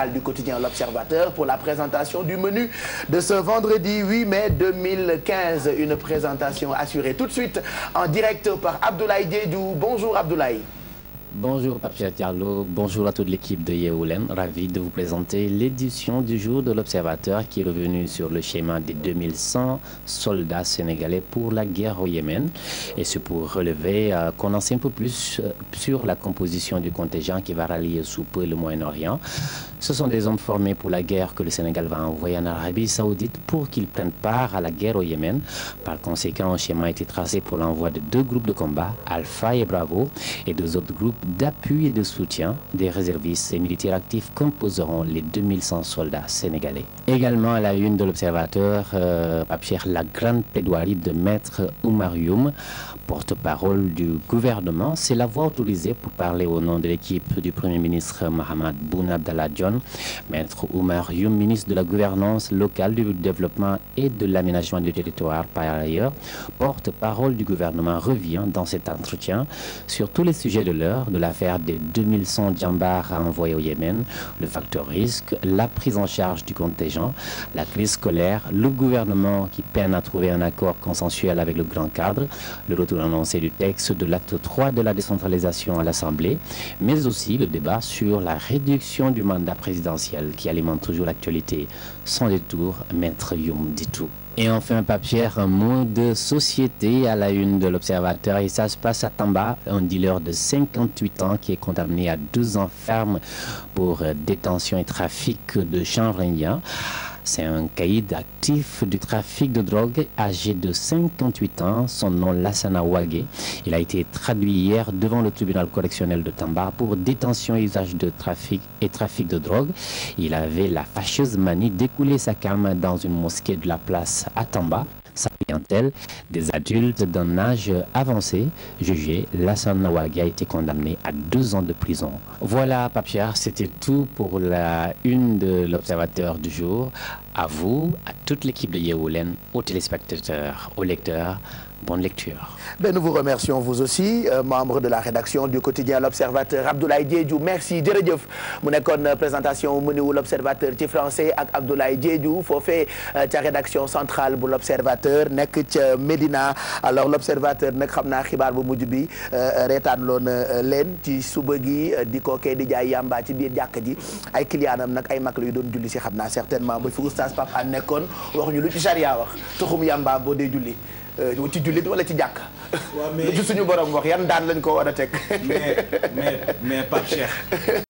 du quotidien L'Observateur pour la présentation du menu de ce vendredi 8 mai 2015. Une présentation assurée tout de suite en direct par Abdoulaye Diédhiou. Bonjour Abdoulaye. Bonjour Pape Cheikh Diallo, bonjour à toute l'équipe de Yeewu Leen. Ravi de vous présenter l'édition du jour de l'Observateur qui est revenu sur le schéma des 2100 soldats sénégalais pour la guerre au Yémen. Et c'est pour relever qu'on en sait un peu plus sur la composition du contingent qui va rallier sous peu le Moyen-Orient. Ce sont des hommes formés pour la guerre que le Sénégal va envoyer en Arabie Saoudite pour qu'ils prennent part à la guerre au Yémen. Par conséquent, un schéma a été tracé pour l'envoi de 2 groupes de combat, Alpha et Bravo, et 2 autres groupes d'appui et de soutien. Des réservistes et militaires actifs composeront les 2100 soldats sénégalais. Également à la une de l'Observateur, Pape Cheikh, la grande plaidoirie de Maître Oumar Youm, porte-parole du gouvernement. C'est la voix autorisée pour parler au nom de l'équipe du Premier ministre Mahammed Boun Abdallah Dionne. Maître Oumar Youm, ministre de la gouvernance locale, du développement et de l'aménagement du territoire par ailleurs, porte-parole du gouvernement, revient dans cet entretien sur tous les sujets de l'heure, de l'affaire des 2100 djambars envoyés au Yémen, le facteur risque, la prise en charge du contingent, la crise scolaire, le gouvernement qui peine à trouver un accord consensuel avec le grand cadre, le retour annoncé du texte de l'acte 3 de la décentralisation à l'Assemblée, mais aussi le débat sur la réduction du mandat présidentiel qui alimente toujours l'actualité. Sans détour, Maître Youm dit tout. Et enfin, Pape Cheikh, un mot de société à la une de l'Observateur. Et ça se passe à Tamba, un dealer de 58 ans qui est condamné à 12 ans ferme pour détention et trafic de chanvre indien. C'est un caïd actif du trafic de drogue âgé de 58 ans, son nom Lassana Wagé. Il a été traduit hier devant le tribunal correctionnel de Tamba pour détention et usage de trafic de drogue. Il avait la fâcheuse manie d'écouler sa calme dans une mosquée de la place à Tamba. Sa clientèle, des adultes d'un âge avancé, jugé, Lassana Wagé a été condamné à 2 ans de prison. Voilà, Pape Cheikh, c'était tout pour la une de l'Observateur du jour. À vous, à toute l'équipe de Yeewu Leen, aux téléspectateurs, aux lecteurs, bonne lecture. Ben, nous vous remercions vous aussi, membre de la rédaction du quotidien L'Observateur, Abdoulaye Diédhiou. Merci jërëjëf mu nekkoon présentation mu niwu L'Observateur ci français ak Abdoulaye Diédhiou foofee ca rédaction centrale bu L'Observateur nekk ca Médina. Alors L'Observateur nag xam naa xibaar bu mujj bi reetaan loon leen ci suba gi di kookee di jaay yamba ci biir jàkk ji ay clientam nag ay mag la yu doon julli si xam naa certainement ba fi oustaz Pape An nekkoon waxuñu lu ci charia wax tuxum yamba boo dee julli ci jullit wala ci jàkk. waaw mais lu ci suñu borom wax yan daan lañ ko war a teg. mais Pape Cheikh.